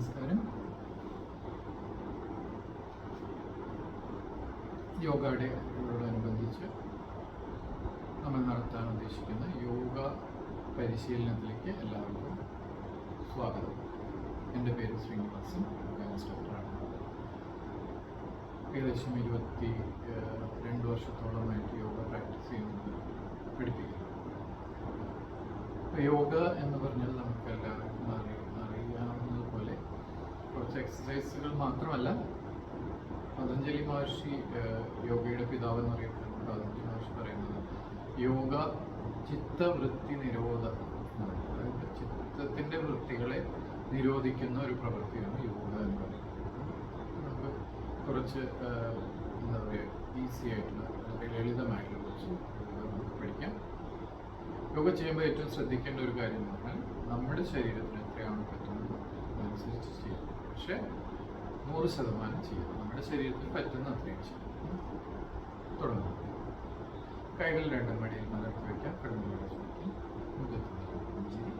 നമസ്കാരം. യോഗ ഡേയോടനുബന്ധിച്ച് നമ്മൾ നടത്താൻ ഉദ്ദേശിക്കുന്ന യോഗ പരിശീലനത്തിലേക്ക് എല്ലാവർക്കും സ്വാഗതം. എൻ്റെ പേര് ശ്രീനിവാസൻ, യോഗ ഇൻസ്ട്രക്ടറാണ്. ഏകദേശം 22 വർഷത്തോളമായിട്ട് യോഗ പ്രാക്ടീസ് ചെയ്യുന്നത്, പഠിപ്പിക്കുന്നു. യോഗ എന്ന് പറഞ്ഞാൽ നമുക്ക് എല്ലാവർക്കും അറിയാവുന്നതുപോലെ കുറച്ച് എക്സസൈസുകൾ മാത്രമല്ല. പതഞ്ജലി മഹർഷി യോഗയുടെ പിതാവ് എന്നറിയപ്പെടുന്ന പതഞ്ജലി മഹർഷി പറയുന്നത് യോഗ ചിത്തവൃത്തി നിരോധം, അതായത് ചിത്തത്തിൻ്റെ വൃത്തികളെ നിരോധിക്കുന്ന ഒരു പ്രവൃത്തിയാണ് യോഗ എന്ന് പറയുന്നത്. നമുക്ക് കുറച്ച് എന്താ പറയുക, ഈസി ആയിട്ടുള്ള വളരെ ലളിതമായിട്ടുള്ള കുറച്ച് യോഗ നമുക്ക് പഠിക്കാം. യോഗ ചെയ്യുമ്പോൾ ഏറ്റവും ശ്രദ്ധിക്കേണ്ട ഒരു കാര്യം എന്ന് പറഞ്ഞാൽ നമ്മുടെ ശരീരത്തിന് എത്രയാണ് പറ്റുന്നത് അതനുസരിച്ച് ചെയ്യും. പക്ഷേ 100% ചെയ്യും. നമ്മുടെ ശരീരത്തിന് പറ്റുന്ന അത്രയും ചെയ്യും. തുടങ്ങും. കൈകൾ രണ്ടും മടിയിൽ മലർത്തി വയ്ക്കാം. കണ്ണുകൾ ചുരുക്കി മുഖത്ത് പുഞ്ചിരി.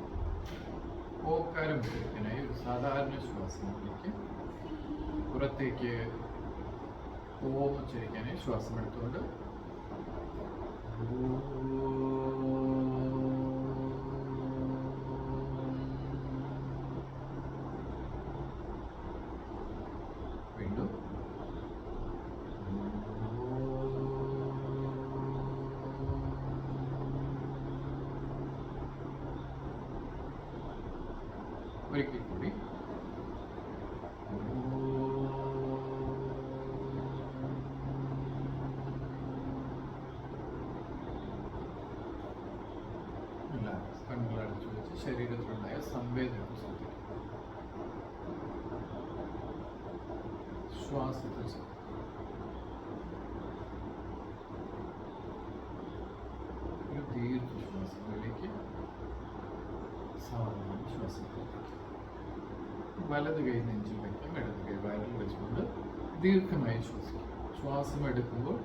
ഓക്കാരം ഉപയോഗിക്കാനായി ഒരു സാധാരണ ശ്വാസത്തിലേക്ക് പുറത്തേക്ക് ഓം ഉച്ചരിക്കാനായി ശ്വാസം എടുത്തുകൊണ്ട് വീണ്ടും ഒരിക്കൽ കൂടി കണ്ണുകൾ അടച്ചു വെച്ച് ശരീരത്തിലുണ്ടായ സംവേദനം ശ്രദ്ധിക്കും. ശ്വാസത്തിൽ ഒരു ദീർഘശ്വാസങ്ങളിലേക്ക് സാവധാനം ശ്വാസം പുറത്തേക്ക്. വലത് കൈ നെഞ്ചിൽ വയ്ക്കാം, ഇടത് കൈ വയറിൽ വെച്ചുകൊണ്ട് ദീർഘമായി ശ്വസിക്കും. ശ്വാസം എടുക്കുമ്പോൾ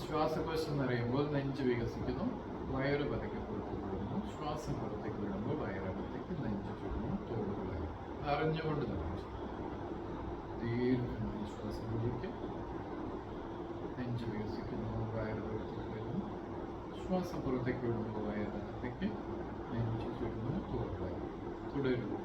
ശ്വാസകോശം നിറയുമ്പോൾ നെഞ്ച് വികസിക്കുന്നു, വയറ് പതുക്കെ പുറത്തേക്ക് വിടുന്നു. ശ്വാസം പുറത്തേക്ക് വിടുമ്പോൾ വയറകത്തേക്ക് നെഞ്ച് ചുടുന്നു, തോടുകളായി അറിഞ്ഞുകൊണ്ട് തന്നെ ദീർഘമായി ശ്വാസം വിളിക്കുക. നെഞ്ച് വികസിക്കുന്നു, വയറ് പുറത്തേക്ക് വരുന്നു. ശ്വാസം പുറത്തേക്ക് വിടുമ്പോൾ വയറകത്തേക്ക് നെഞ്ച് ചുടുന്നു, തോടുകളായി തുടരുന്നു.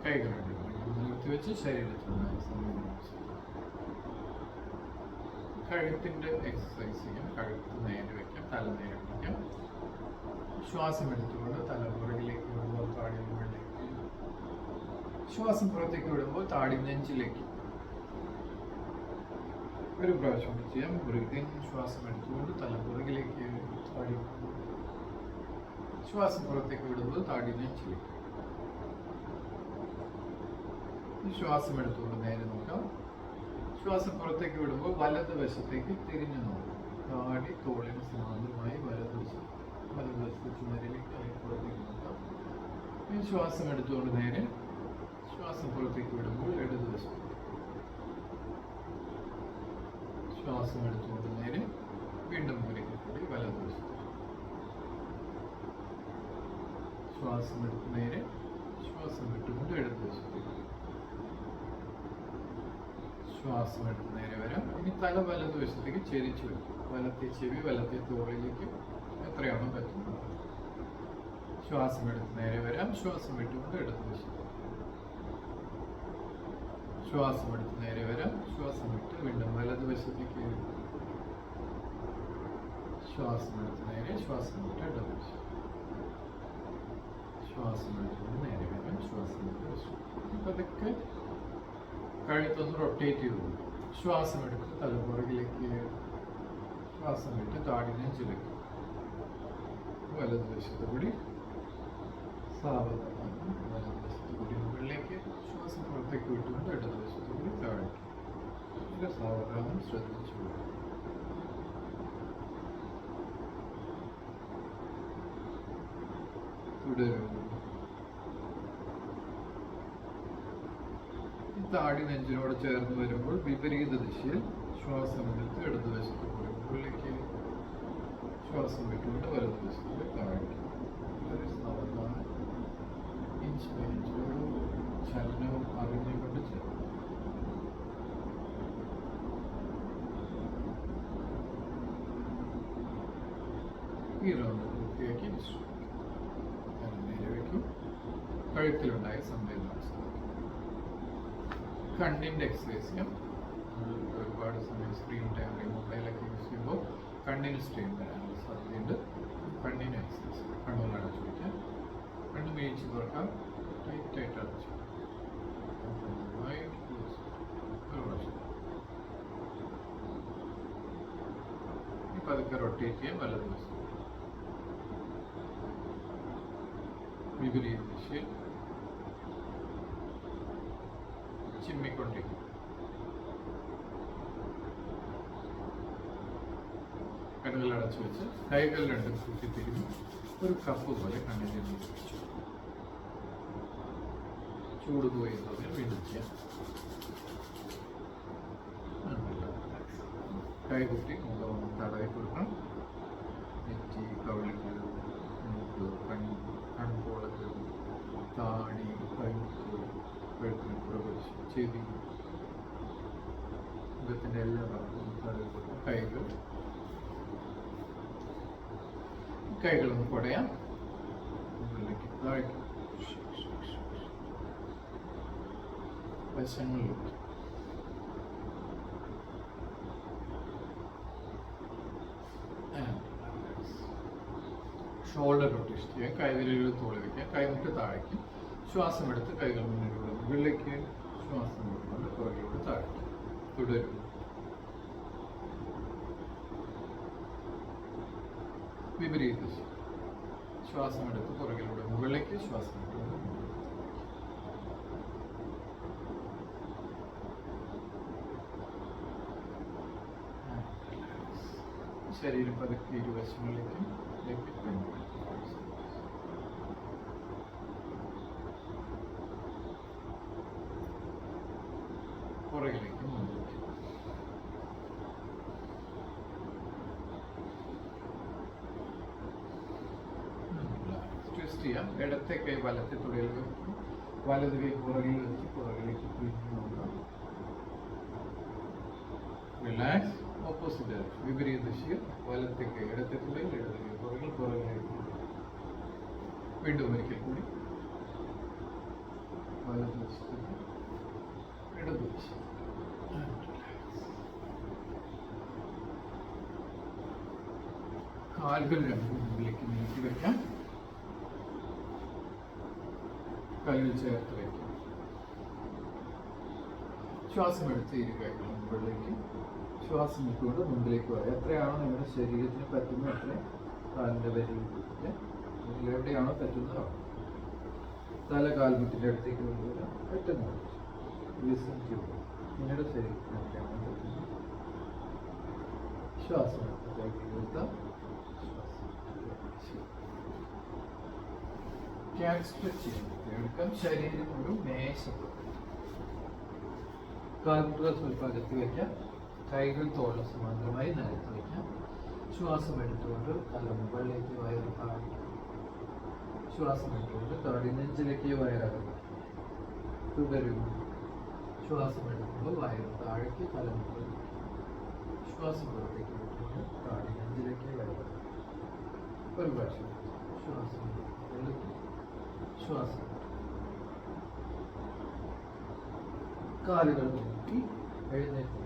കൈകൾ നിർത്തി വെച്ച് ശരീരത്തിലുണ്ടായ സംവേദനം. കഴുത്തിൻ്റെ എക്സസൈസ് ചെയ്യാം. കഴുത്ത് നേരെ വയ്ക്കാം, തല നേരെ വയ്ക്കാം. ശ്വാസം എടുത്തുകൊണ്ട് തല പുറകിലേക്ക് വിടുമ്പോൾ താടി മുകളിലേക്ക്, ശ്വാസം പുറത്തേക്ക് വിടുമ്പോൾ താടി നെഞ്ചിലേക്ക്. ഒരു പ്രാവശ്യം ചെയ്യാം. ബ്രീതിങ്. ശ്വാസം എടുത്തുകൊണ്ട് തല പുറകിലേക്ക്, താടി, ശ്വാസം പുറത്തേക്ക് വിടുമ്പോൾ താടി നെഞ്ചിലേക്ക്. ശ്വാസം എടുത്തുകൊണ്ട് നേരെ നോക്കാം. ശ്വാസം പുറത്തേക്ക് വിടുമ്പോൾ വലത് വശത്തേക്ക് തിരിഞ്ഞു നോക്കാം. താടി തോളിന് സമാന്തരമായി വലതുവശത്ത് ചുമരിലേക്ക് പുറത്തേക്ക് നോക്കാം. ഈ ശ്വാസം എടുത്തുകൊണ്ട് നേരെ ശ്വാസം പുറത്തേക്ക് വിടുമ്പോൾ ഇടതുവശത്തേക്ക്. ശ്വാസം എടുത്തുകൊണ്ട് നേരെ വീണ്ടും ഒരിക്കൽ കൂടി വലതുവശത്തേക്ക്. ശ്വാസം എടുത്ത് നേരെ ശ്വാസം വിട്ടുകൊണ്ട് ഇടതുവശത്തേക്ക്. ശ്വാസം എടുത്ത് നേരെ വരാം. ഇനി തല വലതുവശത്തേക്ക് ചെരിച്ചു വയ്ക്കും. വലത്തെ ചെവി വലത്തെ തോളിലേക്ക് എത്രയാണോ പറ്റുന്നത്. ശ്വാസം എടുത്ത് നേരെ വരാം. ശ്വാസം വിട്ടുകൊണ്ട് ഇടതുവശത്തേക്ക്. ശ്വാസം എടുത്ത് നേരെ വരാം. ശ്വാസം വിട്ട് വീണ്ടും വലതുവശത്തേക്ക്. ശ്വാസം എടുത്ത് നേരെ, ശ്വാസം വിട്ട് ഇടതുവശം. ശ്വാസം എടുത്തുകൊണ്ട് നേരെ വരാം. ശ്വാസം വിട്ട് അതൊക്കെ കഴുത്തൊന്ന് റൊട്ടേറ്റ് ചെയ്തു. ശ്വാസം എടുത്ത് തലപ്പുറകിലേക്ക്. ശ്വാസം വിട്ട് താടി നെഞ്ചിലേക്ക്. വലതുവശത്ത് കൂടി സാവധാനം വലതുവശത്ത് കൂടി മുകളിലേക്ക്. ശ്വാസം പുറത്തേക്ക് വിട്ടുകൊണ്ട് ഇടതുവശത്ത് കൂടി താഴേക്ക്. ഇത് സാവധാനം ശ്രദ്ധിച്ചു. തുടരുന്നു. താടി നെഞ്ചിനോട് ചേർന്ന് വരുമ്പോൾ വിപരീത ദിശയിൽ ശ്വാസം എടുത്ത് ഇടതുവശത്ത് പോയി മുകളിലേക്ക് ശ്വാസം വിട്ടുകൊണ്ട് വലതുവശത്ത് താഴേക്ക്. ഇഞ്ച് ബൈ ഇഞ്ച് ഓരോ ചലനവും അറിഞ്ഞുകൊണ്ട് ചേർന്ന് ഈ റൗണ്ട് പൂർത്തിയാക്കി നേരെ വയ്ക്കും. കഴുത്തിലുണ്ടായ സംവേദന കണ്ണിൻ്റെ എക്സസൈസ് ചെയ്യാം. ഒരുപാട് സമയം സ്ക്രീൻ ടൈമിൽ മൊബൈലൊക്കെ യൂസ് ചെയ്യുമ്പോൾ കണ്ണിന് സ്ട്രെയിൻ വരാനുള്ള സാധ്യതയുണ്ട്. കണ്ണിന് എക്സസൈസ് കണ്ണുകൾ അടച്ചു വയ്ക്കാം. കണ്ണ് മേടിച്ച് തുറക്കാം. ടൈറ്റായിട്ട് അടച്ചു പതുക്കെ റൊട്ടേറ്റ് ചെയ്യാം. വലതുവശം വിപരീത ദിശയിൽ ചിമ്മിക്കൊണ്ടിരിക്കും. കണ്ണുകൾ അടച്ചു വെച്ച് കൈകൾ രണ്ടും കൂട്ടിത്തിരിഞ്ഞ് ഒരു കപ്പ് പോലെ കണ്ണിനെ വെച്ചു. ചൂട് പോയി വീണ്ടും ചെയ്യാം. കൈകുട്ടി മുഖം തടവി കൊടുക്കണം. നെറ്റി, കവിളികൾ, മൂക്ക്, കൺപോളകൾ, താടി, കഴുത്ത്, കഴുത്തിന് പുറകുവശം, ചെവി, മുഖത്തിൻ്റെ എല്ലാ ഭാഗവും തടവി കൊടുക്കണം. കൈകളൊന്ന് കുടയാം. മുകളിലേക്ക് താഴ്ക്കും. വശങ്ങളിലേക്ക് ഷോൾഡർ റൊട്ടേഷൻ ചെയ്യാം. കൈവിരലുകൾ തോളി വയ്ക്കാം. കൈമുട്ട് താഴേക്ക്. ശ്വാസം എടുത്ത് കൈകൾ മുന്നിലൂടെ മുകളിലേക്ക്. ശ്വാസം എടുത്തുകൊണ്ട് പുറകിലൂടെ താഴേക്ക്. തുടരും. വിപരീത ദിശ. ശ്വാസം എടുത്ത് പുറകിലൂടെ മുകളിലേക്ക്. ശ്വാസം എടുത്തുകൊണ്ട് ശരീരം പതുക്കെ ഇരുവശങ്ങളിലേക്കും പുറകിലേക്ക് മുന്നിലേക്ക്. ട്വിസ്റ്റ് ചെയ്യാം. ഇടത്തെ കൈ വലത്തെ തുടയിൽ വെക്കും. വലത് കൈ പുറകിൽ വെച്ച് പുറകിലേക്ക് പിരിഞ്ഞു നോക്കാം. റിലാക്സ്. ഓപ്പോസിറ്റ് ഡയറക്ഷൻ വിപരീത ദിശയിൽ വലത്തെ കൈ ഇടത്തെ തുടയിൽ, ഇടത് കൈ പുറകിൽ, പുറകിലേക്ക്. വീണ്ടും ഒരിക്കൽ കൂടി വലത് വശത്തേക്ക് ഇടത് ദിശ. കാലുകൾ രണ്ടും മുമ്പിലേക്ക് നീട്ടി വയ്ക്കാം. കൈകൾ ചേർത്ത് വയ്ക്കാം. ശ്വാസം എടുത്ത് ഇരു കൈകൾ മുകളിലേക്ക്. ശ്വാസം വിട്ടുകൊണ്ട് മുമ്പിലേക്ക് പോകാം. എത്രയാണോ നിങ്ങളുടെ ശരീരത്തിന് പറ്റുന്നത് അത്രയും കാലിൻ്റെ വിരൽ എവിടെയാണോ പറ്റുന്നത് തല കാൽമുട്ടിൻ്റെ അടുത്തേക്ക് കൊണ്ടുവരാം. പറ്റുന്നത് ലിസൺ ചെയ്യുക. നിങ്ങളുടെ ശരീരത്തിന് എത്രയാണോ പറ്റുന്നത് ശ്വാസം എടുത്താൽ എടുക്കാം. ശരീരം ഒരു മേശപ്പെടും. കാൽമുട്ടുകൾ സ്വല്പം അകത്തി വയ്ക്കാം. കൈകൾ തോളിന് സമാന്തരമായി നിലത്ത് വയ്ക്കാം. ശ്വാസം എടുത്തുകൊണ്ട് തല മുകളിലേക്ക് വയറ് താഴെ. ശ്വാസം എടുത്തുകൊണ്ട് താടി നെഞ്ചിലേക്ക് വയറകത്ത്. തുടരും. ശ്വാസം എടുക്കുമ്പോൾ വയറ് താഴേക്ക്, തല മുകളിലേക്ക്. ശ്വാസം പുറത്തേക്ക് വിട്ടുകൊണ്ട് താടി നെഞ്ചിലേക്ക് വയറകത്ത്. ഒരു പ്രാവശ്യം ശ്വാസം മുകളിലേക്ക്. ശ്വാസം കാലുകൾ നോക്കി എഴുന്നേറ്റ്